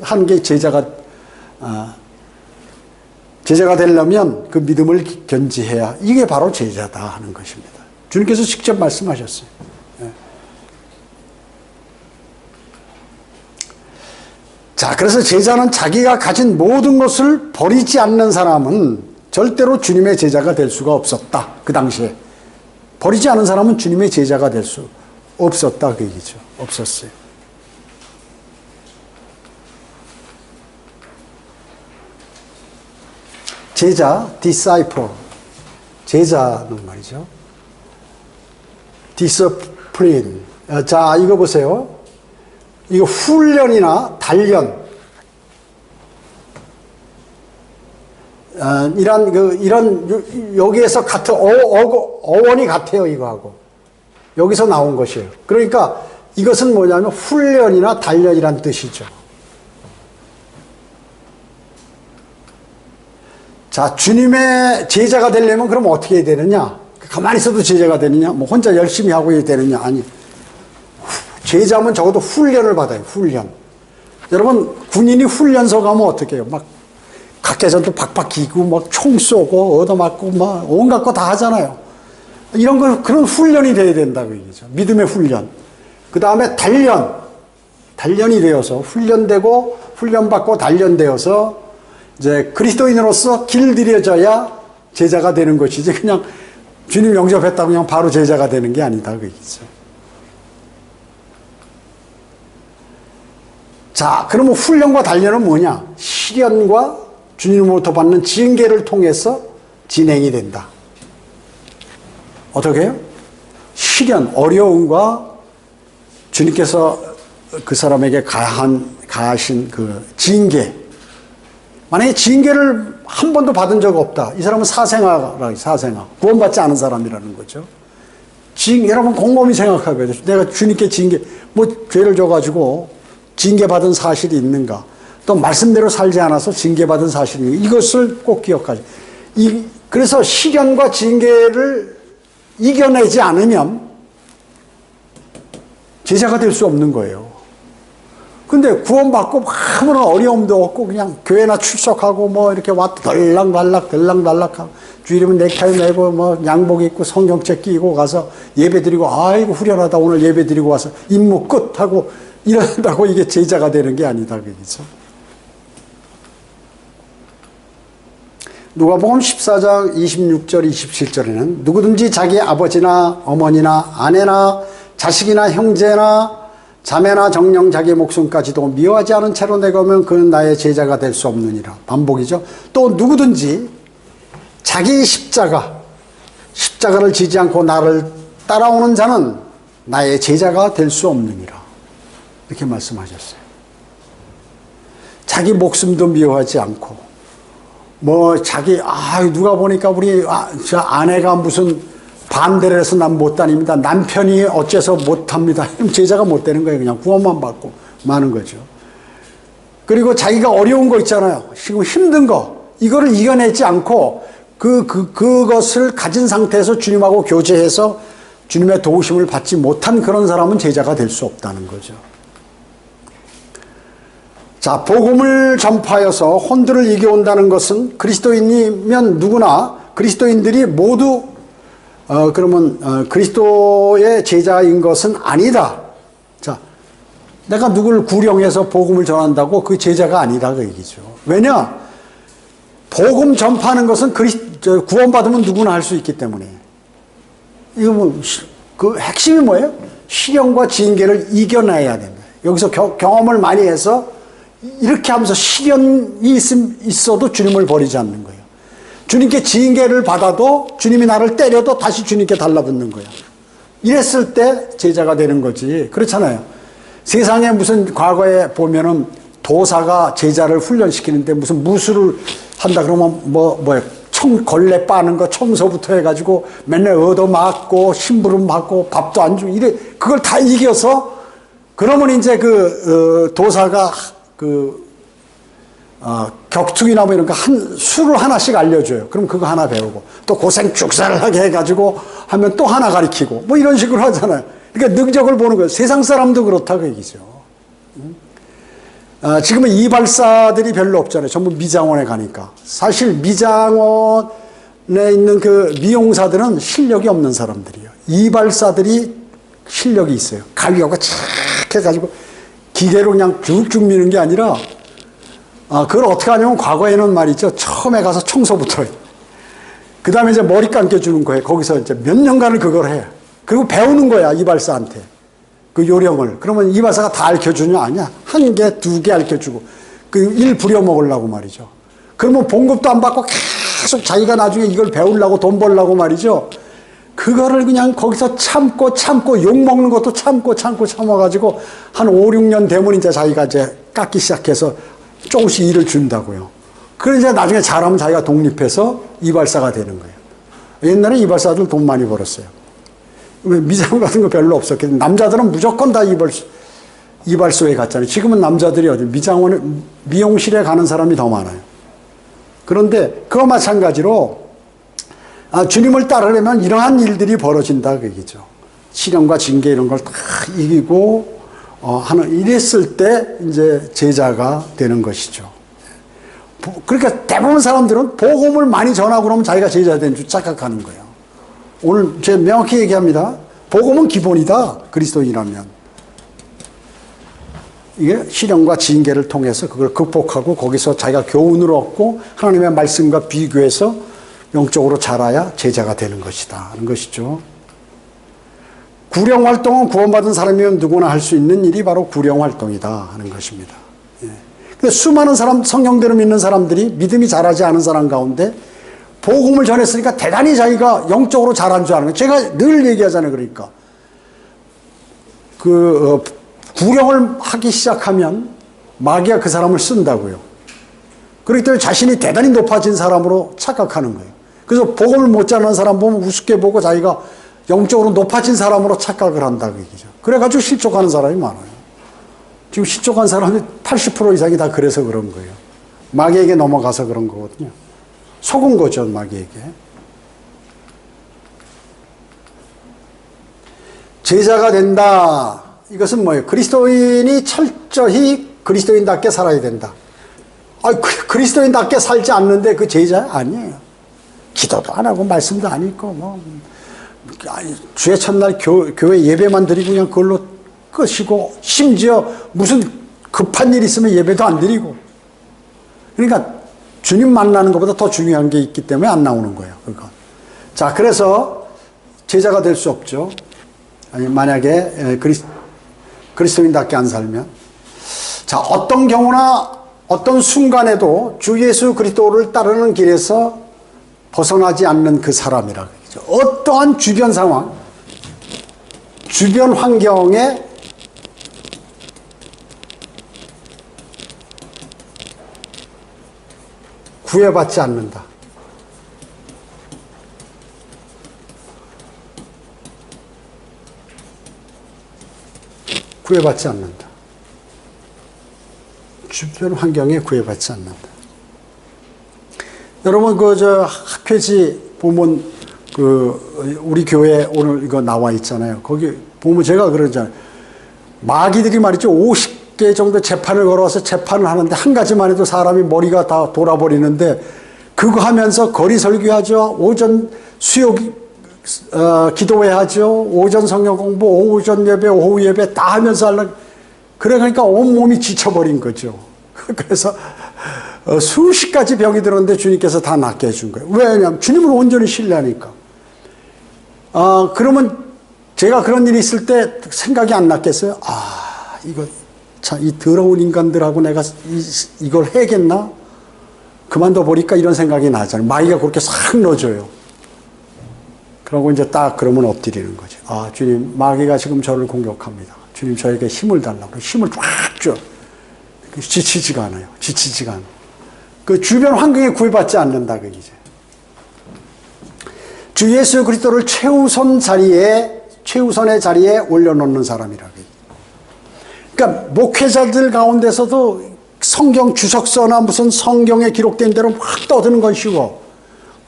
Speaker 1: 하는 게 제자가 되려면 그 믿음을 견지해야 이게 바로 제자다 하는 것입니다. 주님께서 직접 말씀하셨어요. 자, 그래서 제자는 자기가 가진 모든 것을 버리지 않는 사람은 절대로 주님의 제자가 될 수가 없었다. 그 당시에. 버리지 않은 사람은 주님의 제자가 될 수 없었다 그 얘기죠. 없었어요. 제자, disciple. 제자는 말이죠. discipline. 자, 이거 보세요. 이거 훈련이나 단련. 이런 여기에서 같은 어원이 같아요 이거하고 여기서 나온 것이에요. 그러니까 이것은 뭐냐면 훈련이나 단련이란 뜻이죠. 자, 주님의 제자가 되려면 그럼 어떻게 해야 되느냐? 가만히 있어도 제자가 되느냐? 뭐 혼자 열심히 하고 해야 되느냐? 아니, 제자면 적어도 훈련을 받아요. 훈련. 여러분 군인이 훈련소 가면 어떻게 해요? 막 각개전도 박박 기고 막 총 쏘고 얻어맞고 막 온갖 거 다 하잖아요. 이런 거 그런 훈련이 돼야 된다고 얘기죠. 믿음의 훈련. 그 다음에 단련이 되어서 훈련되고 훈련받고 단련되어서 이제 그리스도인으로서 길들여져야 제자가 되는 것이지 그냥 주님 영접했다고 그냥 바로 제자가 되는 게 아니다 그 얘기죠. 자, 그러면 훈련과 단련은 뭐냐? 시련과 주님으로부터 받는 징계를 통해서 진행이 된다. 어떻게 해요? 시련, 어려움과 주님께서 그 사람에게 가하신 그 징계. 만약에 징계를 한 번도 받은 적 없다. 이 사람은 사생아. 구원받지 않은 사람이라는 거죠. 여러분 곰곰이 생각하고요. 내가 주님께 죄를 져가지고 징계받은 사실이 있는가? 또 말씀대로 살지 않아서 징계받은 사실이 있는가? 이것을 꼭 기억하죠. 그래서 시련과 징계를 이겨내지 않으면 제자가 될 수 없는 거예요. 근데 구원받고 아무런 어려움도 없고 그냥 교회나 출석하고 뭐 이렇게 왔다 들락달락하고 주일이면 넥타이 매고 뭐 양복 입고 성경책 끼고 가서 예배 드리고 아이고 후련하다 오늘 예배 드리고 와서 임무 끝 하고 이런다고 이게 제자가 되는 게 아니다 그죠? 누가복음 14장 26절 27절에는 누구든지 자기 아버지나 어머니나 아내나 자식이나 형제나 자매나 정녕 자기 목숨까지도 미워하지 않은 채로 내가오면 그는 나의 제자가 될 수 없느니라. 반복이죠. 또 누구든지 자기 십자가를 지지 않고 나를 따라오는 자는 나의 제자가 될 수 없느니라. 이렇게 말씀하셨어요. 자기 목숨도 미워하지 않고 누가 보니까 우리 저 아내가 무슨 반대를 해서 난 못 다닙니다. 남편이 어째서 못 합니다. 그럼 제자가 못 되는 거예요. 그냥 구원만 받고 마는 거죠. 그리고 자기가 어려운 거 있잖아요. 지금 힘든 거. 이거를 이겨내지 않고 그것을 가진 상태에서 주님하고 교제해서 주님의 도우심을 받지 못한 그런 사람은 제자가 될 수 없다는 거죠. 자, 복음을 전파하여서 혼들을 이겨온다는 것은 그리스도인이면 누구나 그리스도인들이 모두 그러면 그리스도의 제자인 것은 아니다. 자, 내가 누구를 구령해서 복음을 전한다고 그 제자가 아니다 그 얘기죠. 왜냐? 복음 전파하는 것은 구원받으면 누구나 할 수 있기 때문에. 이거 그 핵심이 뭐예요? 시련과 징계를 이겨내야 된다. 여기서 경험을 많이 해서 이렇게 하면서 시련이 있어도 주님을 버리지 않는 거예요. 주님께 징계를 받아도 주님이 나를 때려도 다시 주님께 달라붙는 거야. 이랬을 때 제자가 되는 거지. 그렇잖아요. 세상에 무슨 과거에 보면은 도사가 제자를 훈련시키는데 무슨 무술을 한다 그러면 걸레 빠는 거 청소부터 해가지고 맨날 얻어맞고 심부름 받고 밥도 안 주고 이래 그걸 다 이겨서 그러면 이제 도사가 격투기나 뭐 이런 거 수를 하나씩 알려줘요. 그럼 그거 하나 배우고 또 고생 죽살하게 해가지고 하면 또 하나 가르치고 뭐 이런 식으로 하잖아요. 그러니까 능력을 보는 거예요. 세상 사람도 그렇다고 얘기죠. 지금은 이발사들이 별로 없잖아요. 전부 미장원에 가니까. 사실 미장원에 있는 그 미용사들은 실력이 없는 사람들이에요. 이발사들이 실력이 있어요. 가위하고 착 해가지고 기계로 그냥 쭉쭉 미는 게 아니라 그걸 어떻게 하냐면 과거에는 말이죠. 처음에 가서 청소부터 해요. 그 다음에 이제 머리 감겨주는 거예요. 거기서 이제 몇 년간을 그걸 해요. 그리고 배우는 거야, 이발사한테. 그 요령을. 그러면 이발사가 다 알려주냐? 아니야. 한 개, 두 개 알려주고. 일 부려먹으려고 말이죠. 그러면 봉급도 안 받고 계속 자기가 나중에 이걸 배우려고 돈 벌려고 말이죠. 그거를 그냥 거기서 참고 욕먹는 것도 참아가지고 한 5, 6년 되면 이제 자기가 이제 깎기 시작해서 조금씩 일을 준다고요. 그래서 이제 나중에 잘하면 자기가 독립해서 이발사가 되는 거예요. 옛날에 이발사들 돈 많이 벌었어요. 미장 같은 거 별로 없었거든요. 남자들은 무조건 다 이발소에 갔잖아요. 지금은 남자들이 어디 미용실에 가는 사람이 더 많아요. 그런데 그와 마찬가지로 주님을 따르려면 이러한 일들이 벌어진다 그 얘기죠. 시련과 징계 이런 걸 다 이기고 이랬을 때 이제 제자가 되는 것이죠. 그러니까 대부분 사람들은 복음을 많이 전하고 그러면 자기가 제자 된 줄 착각하는 거예요. 오늘 제가 명확히 얘기합니다. 복음은 기본이다. 그리스도인이라면. 이게 시련과 징계를 통해서 그걸 극복하고 거기서 자기가 교훈을 얻고 하나님의 말씀과 비교해서 영적으로 자라야 제자가 되는 것이다 하는 것이죠. 구령활동은 구원받은 사람이면 누구나 할 수 있는 일이 바로 구령활동이다 하는 것입니다. 근데 수많은 성령대로 믿는 사람들이 믿음이 자라지 않은 사람 가운데 복음을 전했으니까 대단히 자기가 영적으로 자란 줄 아는 거예요. 제가 늘 얘기하잖아요. 그러니까 구령을 하기 시작하면 마귀가 그 사람을 쓴다고요. 그렇기 때문에 자신이 대단히 높아진 사람으로 착각하는 거예요. 그래서 복음을 못 전하는 사람 보면 우습게 보고 자기가 영적으로 높아진 사람으로 착각을 한다고 얘기죠. 그래가지고 실족하는 사람이 많아요. 지금 실족한 사람이 80% 이상이 다 그래서 그런 거예요. 마귀에게 넘어가서 그런 거거든요. 속은 거죠, 마귀에게. 제자가 된다. 이것은 뭐예요? 그리스도인이 철저히 그리스도인답게 살아야 된다. 그리스도인답게 살지 않는데 그 제자 아니에요. 기도도 안 하고 말씀도 안 읽고 주의 첫날 교회 예배만 드리고 그냥 그걸로 끝이고 심지어 무슨 급한 일 있으면 예배도 안 드리고 그러니까 주님 만나는 것보다 더 중요한 게 있기 때문에 안 나오는 거예요. 그건. 자, 그래서 제자가 될 수 없죠. 아니, 만약에 그리스도인답게 안 살면. 자, 어떤 경우나 어떤 순간에도 주 예수 그리스도를 따르는 길에서 벗어나지 않는 그 사람이라고 얘기죠. 어떠한 주변 상황, 주변 환경에 구애받지 않는다. 구애받지 않는다. 주변 환경에 구애받지 않는다. 여러분, 학회지 보면, 우리 교회 오늘 이거 나와 있잖아요. 거기 보면 제가 그러잖아요. 마귀들이 말이죠. 50개 정도 재판을 걸어서 재판을 하는데 한 가지만 해도 사람이 머리가 다 돌아버리는데 그거 하면서 거리 설교하죠. 오전 수요 기도회 하죠. 오전 성경 공부, 오전 예배, 오후 예배 다 하면서 하려고. 그러니까 온몸이 지쳐버린 거죠. 그래서 수십 가지 병이 들었는데 주님께서 다 낫게 해준 거예요. 왜냐하면 주님을 온전히 신뢰하니까. 그러면 제가 그런 일이 있을 때 생각이 안 났겠어요? 이 더러운 인간들하고 내가 이걸 해야겠나? 그만둬 버릴까? 이런 생각이 나잖아요. 마귀가 그렇게 싹 넣어줘요. 그러고 이제 딱 그러면 엎드리는 거죠. 주님, 마귀가 지금 저를 공격합니다. 주님, 저에게 힘을 달라고. 힘을 쫙 줘. 지치지가 않아요. 지치지가 않아요. 그 주변 환경에 구애받지 않는다, 그 이제. 주 예수 그리스도를 최우선의 자리에 올려놓는 사람이라고. 그러니까 목회자들 가운데서도 성경 주석서나 무슨 성경에 기록된 대로 막 떠드는 건 쉬워.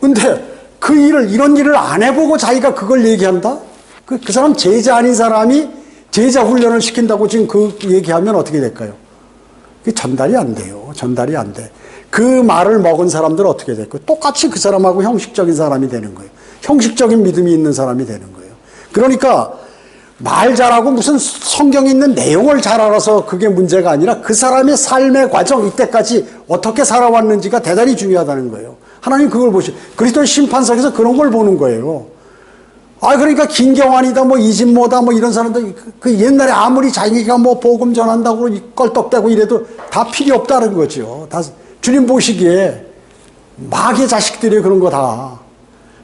Speaker 1: 근데 이런 일을 안 해보고 자기가 그걸 얘기한다? 그 사람 제자 아닌 사람이 제자 훈련을 시킨다고 지금 그 얘기하면 어떻게 될까요? 그게 전달이 안 돼요. 전달이 안 돼. 그 말을 먹은 사람들은 어떻게 될까요? 똑같이 그 사람하고 형식적인 사람이 되는 거예요. 형식적인 믿음이 있는 사람이 되는 거예요. 그러니까 말 잘하고 무슨 성경에 있는 내용을 잘 알아서 그게 문제가 아니라 그 사람의 삶의 과정, 이때까지 어떻게 살아왔는지가 대단히 중요하다는 거예요. 하나님 그걸 그리스도의 심판석에서 그런 걸 보는 거예요. 그러니까 김경환이다, 이진모다, 이런 사람들, 그 옛날에 아무리 자기가 복음 전한다고 껄떡대고 이래도 다 필요 없다는 거죠. 다 주님 보시기에 마귀의 자식들이 그런 거 다.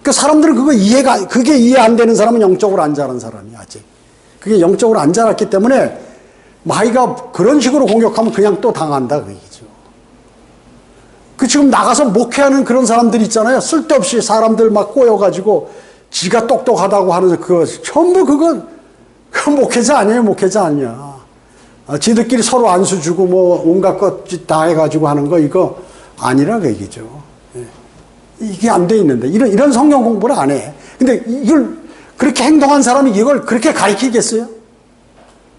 Speaker 1: 그 사람들은 그게 이해 안 되는 사람은 영적으로 안 자란 사람이 아직. 그게 영적으로 안 자랐기 때문에 마귀가 그런 식으로 공격하면 그냥 또 당한다, 그 얘기죠. 지금 나가서 목회하는 그런 사람들 있잖아요. 쓸데없이 사람들 막 꼬여가지고 지가 똑똑하다고 하는 전부 그건 목회자 아니에요. 목회자 아니야. 지들끼리 서로 안수 주고 온갖 것 다 해가지고 하는 거 이거 아니라 그 얘기죠. 이게 안 돼 있는데 이런 성경 공부를 안 해. 근데 이걸 그렇게 행동한 사람이 이걸 그렇게 가르치겠어요?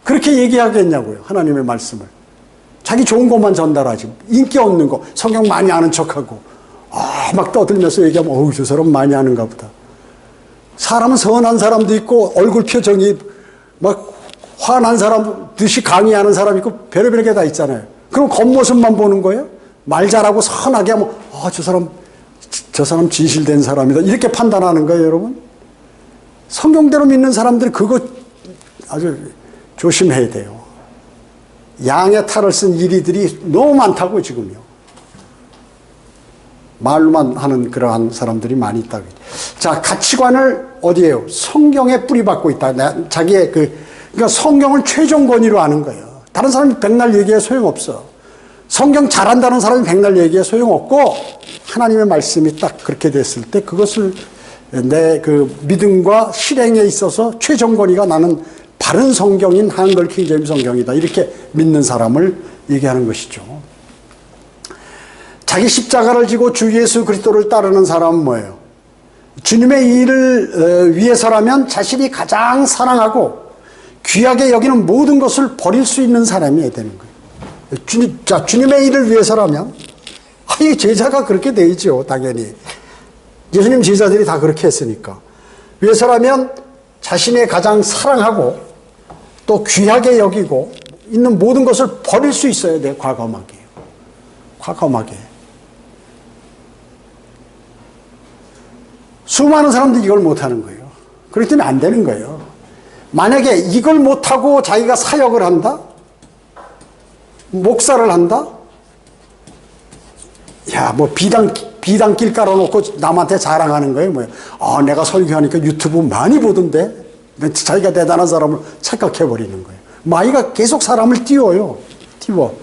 Speaker 1: 그렇게 얘기하겠냐고요. 하나님의 말씀을. 자기 좋은 것만 전달하지. 인기 없는 거, 성경 많이 아는 척하고 막 떠들면서 얘기하면 저 사람 많이 아는가 보다. 사람은 선한 사람도 있고 얼굴 표정이 막 화난 사람 듯이 강의하는 사람 있고 별의별 게 다 있잖아요. 그럼 겉모습만 보는 거예요? 말 잘하고 선하게 하면 저 사람 진실된 사람이다 이렇게 판단하는 거예요, 여러분. 성경대로 믿는 사람들이 그거 아주 조심해야 돼요. 양의 탈을 쓴 이리들이 너무 많다고 지금요. 말로만 하는 그러한 사람들이 많이 있다. 자, 가치관을 어디에요? 성경에 뿌리박고 있다. 자기의 그러니까 성경을 최종 권위로 아는 거예요. 다른 사람이 백날 얘기해 소용없어. 성경 잘한다는 사람이 백날 얘기해 소용없고 하나님의 말씀이 딱 그렇게 됐을 때 그것을 내 믿음과 실행에 있어서 최종 권위가 나는 바른 성경인 한글 킹제임스 성경이다. 이렇게 믿는 사람을 얘기하는 것이죠. 자기 십자가를 지고 주 예수 그리스도를 따르는 사람은 뭐예요? 주님의 일을 위해서라면 자신이 가장 사랑하고 귀하게 여기는 모든 것을 버릴 수 있는 사람이어야 되는 거예요. 주님의 일을 위해서라면 이 제자가 그렇게 되죠. 당연히. 예수님 제자들이 다 그렇게 했으니까. 위해서라면 자신의 가장 사랑하고 또 귀하게 여기고 있는 모든 것을 버릴 수 있어야 돼요. 과감하게. 과감하게. 수많은 사람들이 이걸 못하는 거예요. 그렇기 때문에 안 되는 거예요. 만약에 이걸 못하고 자기가 사역을 한다? 목사를 한다? 비단길 깔아놓고 남한테 자랑하는 거예요. 내가 설교하니까 유튜브 많이 보던데? 자기가 대단한 사람을 착각해버리는 거예요. 마귀가 계속 사람을 띄워요. 띄워.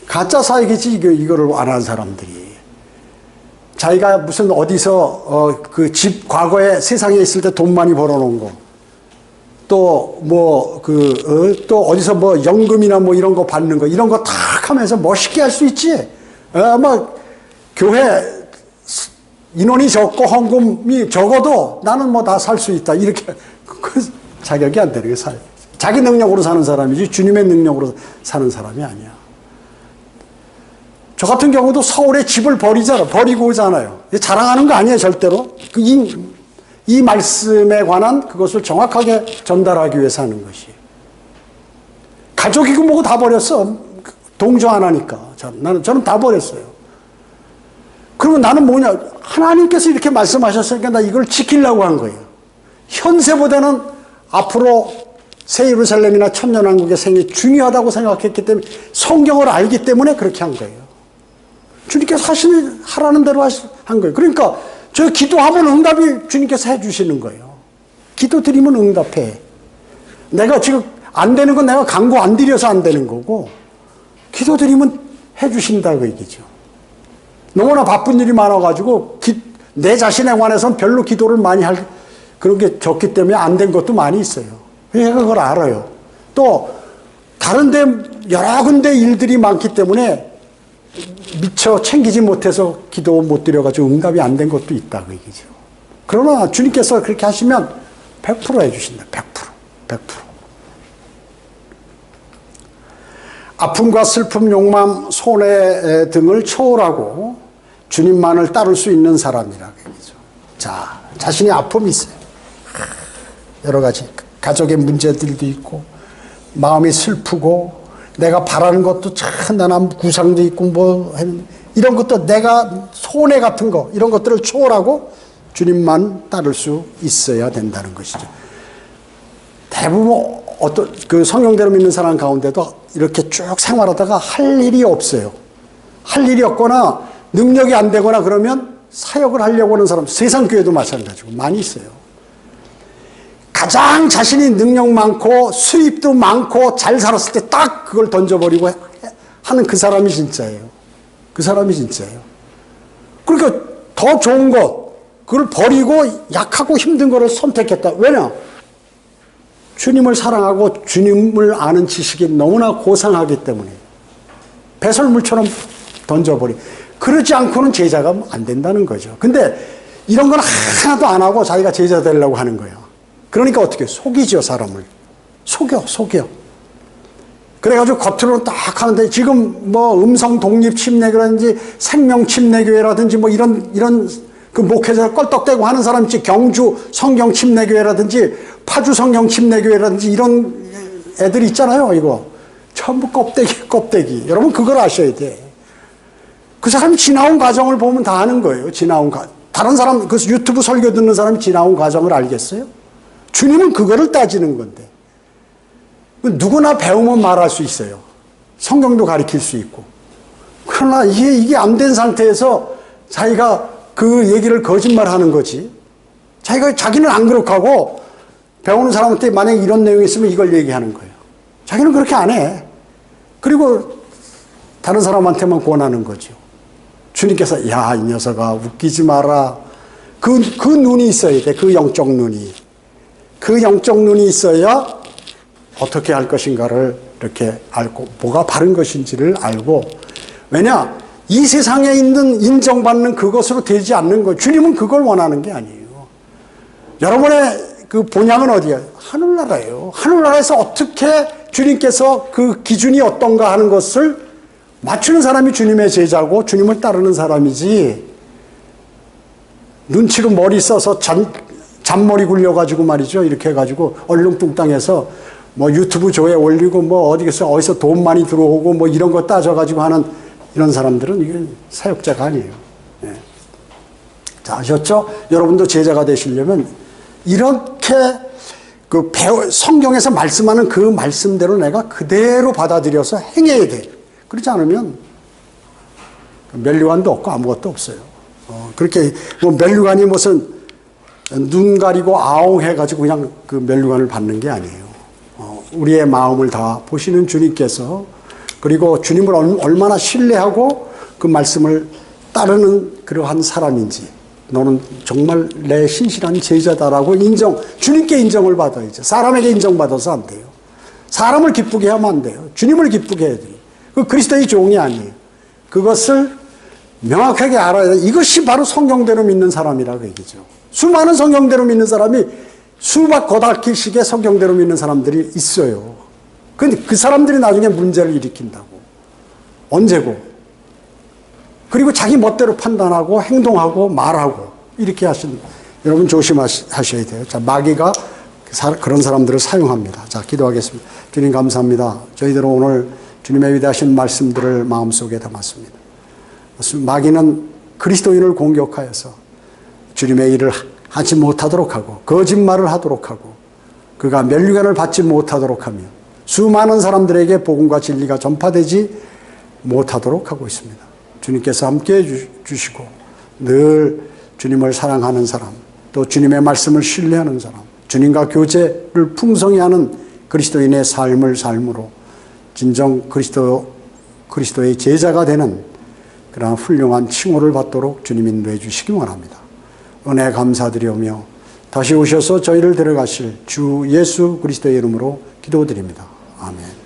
Speaker 1: 가짜 사역이지, 이거를 안 하는 사람들이. 자기가 무슨 어디서, 과거에 세상에 있을 때 돈 많이 벌어놓은 거. 또 또 어디서 뭐 연금이나 뭐 이런 거 받는 거 이런 거 탁 하면서 멋있게 할 수 있지. 아마 교회 인원이 적고 헌금이 적어도 나는 뭐 다 살 수 있다 이렇게 그 자격이 안 되는 게 자기 능력으로 사는 사람이지 주님의 능력으로 사는 사람이 아니야. 저 같은 경우도 서울에 집을 버리고 오잖아요. 자랑하는 거 아니에요, 절대로. 이 말씀에 관한 그것을 정확하게 전달하기 위해서 하는 것이. 가족이고 뭐고 다 버렸어. 동조 안 하니까. 저는 다 버렸어요. 그러면 나는 뭐냐. 하나님께서 이렇게 말씀하셨으니까 나 이걸 지키려고 한 거예요. 현세보다는 앞으로 새 예루살렘이나 천년왕국의 생이 중요하다고 생각했기 때문에 성경을 알기 때문에 그렇게 한 거예요. 주님께서 하라는 대로 한 거예요. 그러니까 저 기도하면 응답이 주님께서 해주시는 거예요. 기도 드리면 응답해. 내가 지금 안 되는 건 내가 강구 안 드려서 안 되는 거고 기도 드리면 해주신다고 얘기죠. 너무나 바쁜 일이 많아가지고 내 자신에 관해서는 별로 기도를 많이 할 그런 게 적기 때문에 안 된 것도 많이 있어요. 내가 그걸 알아요. 또 다른 데 여러 군데 일들이 많기 때문에 미처 챙기지 못해서 기도 못 드려가지고 응답이 안 된 것도 있다 그 얘기죠. 그러나 주님께서 그렇게 하시면 100% 해주신다. 100%. 아픔과 슬픔, 욕망, 손해 등을 초월하고 주님만을 따를 수 있는 사람이라고 얘기죠. 자, 자신이 아픔이 있어요. 여러 가지 가족의 문제들도 있고 마음이 슬프고 내가 바라는 것도 참 나는 구상도 있고 뭐 이런 것도 내가 손해 같은 거 이런 것들을 초월하고 주님만 따를 수 있어야 된다는 것이죠. 대부분 어떤 그 성경대로 믿는 사람 가운데도 이렇게 쭉 생활하다가 할 일이 없어요. 할 일이 없거나 능력이 안 되거나 그러면 사역을 하려고 하는 사람 세상 교회도 마찬가지고 많이 있어요. 가장 자신이 능력 많고 수입도 많고 잘 살았을 때 딱 그걸 던져버리고 하는 그 사람이 진짜예요. 그 사람이 진짜예요. 그러니까 더 좋은 것, 그걸 버리고 약하고 힘든 거를 선택했다. 왜냐? 주님을 사랑하고 주님을 아는 지식이 너무나 고상하기 때문에 배설물처럼 던져버리. 그러지 않고는 제자가 안 된다는 거죠. 근데 이런 건 하나도 안 하고 자기가 제자 되려고 하는 거예요. 그러니까 어떻게 속이죠, 사람을. 속여. 그래가지고 겉으로는 딱 하는데 지금 뭐 음성 독립 침례교라든지 생명 침례교회라든지 뭐 이런 그 목회자 껄떡대고 하는 사람 있지. 경주 성경 침례교회라든지 파주 성경 침례교회라든지 이런 애들 있잖아요, 이거. 전부 껍데기. 여러분 그걸 아셔야 돼. 그 사람이 지나온 과정을 보면 다 아는 거예요. 다른 사람, 그 유튜브 설교 듣는 사람이 지나온 과정을 알겠어요? 주님은 그거를 따지는 건데. 누구나 배우면 말할 수 있어요. 성경도 가르칠 수 있고. 그러나 이게 안 된 상태에서 자기가 그 얘기를 거짓말 하는 거지. 자기는 안 그렇게 하고 배우는 사람한테 만약에 이런 내용이 있으면 이걸 얘기하는 거예요. 자기는 그렇게 안 해. 그리고 다른 사람한테만 권하는 거죠. 주님께서 야, 이 녀석아 웃기지 마라. 그 눈이 있어야 돼. 그 영적 눈이. 그 영적 눈이 있어야 어떻게 할 것인가를 이렇게 알고 뭐가 바른 것인지를 알고. 왜냐? 이 세상에 있는 인정받는 그것으로 되지 않는 거. 주님은 그걸 원하는 게 아니에요. 여러분의 그 본향은 어디야? 하늘나라예요. 하늘나라에서 어떻게 주님께서 그 기준이 어떤가 하는 것을 맞추는 사람이 주님의 제자고 주님을 따르는 사람이지. 눈치로 머리 써서 잔머리 굴려가지고 말이죠. 이렇게 해가지고 얼렁뚱땅해서 뭐 유튜브 조회 올리고 뭐 어디서 돈 많이 들어오고 뭐 이런 거 따져가지고 하는 이런 사람들은 이게 사역자가 아니에요. 네. 자, 아셨죠? 여러분도 제자가 되시려면 이렇게 성경에서 말씀하는 그 말씀대로 내가 그대로 받아들여서 행해야 돼. 그렇지 않으면 면류관도 없고 아무것도 없어요. 그렇게 뭐 면류관이 무슨 눈 가리고 아웅 해가지고 그냥 그 면류관을 받는 게 아니에요. 우리의 마음을 다 보시는 주님께서 그리고 주님을 얼마나 신뢰하고 그 말씀을 따르는 그러한 사람인지 너는 정말 내 신실한 제자다라고 주님께 인정을 받아야죠. 사람에게 인정받아서 안 돼요. 사람을 기쁘게 하면 안 돼요. 주님을 기쁘게 해야 돼요. 그 그리스도의 종이 아니에요. 그것을 명확하게 알아야 돼요. 이것이 바로 성경대로 믿는 사람이라고 얘기죠. 수많은 성경대로 믿는 사람이 수박 거닥기식의 성경대로 믿는 사람들이 있어요. 근데 그 사람들이 나중에 문제를 일으킨다고. 언제고? 그리고 자기 멋대로 판단하고 행동하고 말하고 이렇게 여러분 조심하셔야 돼요. 자, 마귀가 그런 사람들을 사용합니다. 자, 기도하겠습니다. 주님 감사합니다. 저희들은 오늘 주님의 위대하신 말씀들을 마음속에 담았습니다. 마귀는 그리스도인을 공격하여서 주님의 일을 하지 못하도록 하고 거짓말을 하도록 하고 그가 면류관을 받지 못하도록 하며 수많은 사람들에게 복음과 진리가 전파되지 못하도록 하고 있습니다. 주님께서 함께해 주시고 늘 주님을 사랑하는 사람, 또 주님의 말씀을 신뢰하는 사람, 주님과 교제를 풍성히 하는 그리스도인의 삶으로 진정 그리스도의 제자가 되는 그러한 훌륭한 칭호를 받도록 주님 인도해 주시기 원합니다. 은혜 감사드리오며 다시 오셔서 저희를 데려가실 주 예수 그리스도의 이름으로 기도드립니다. 아멘.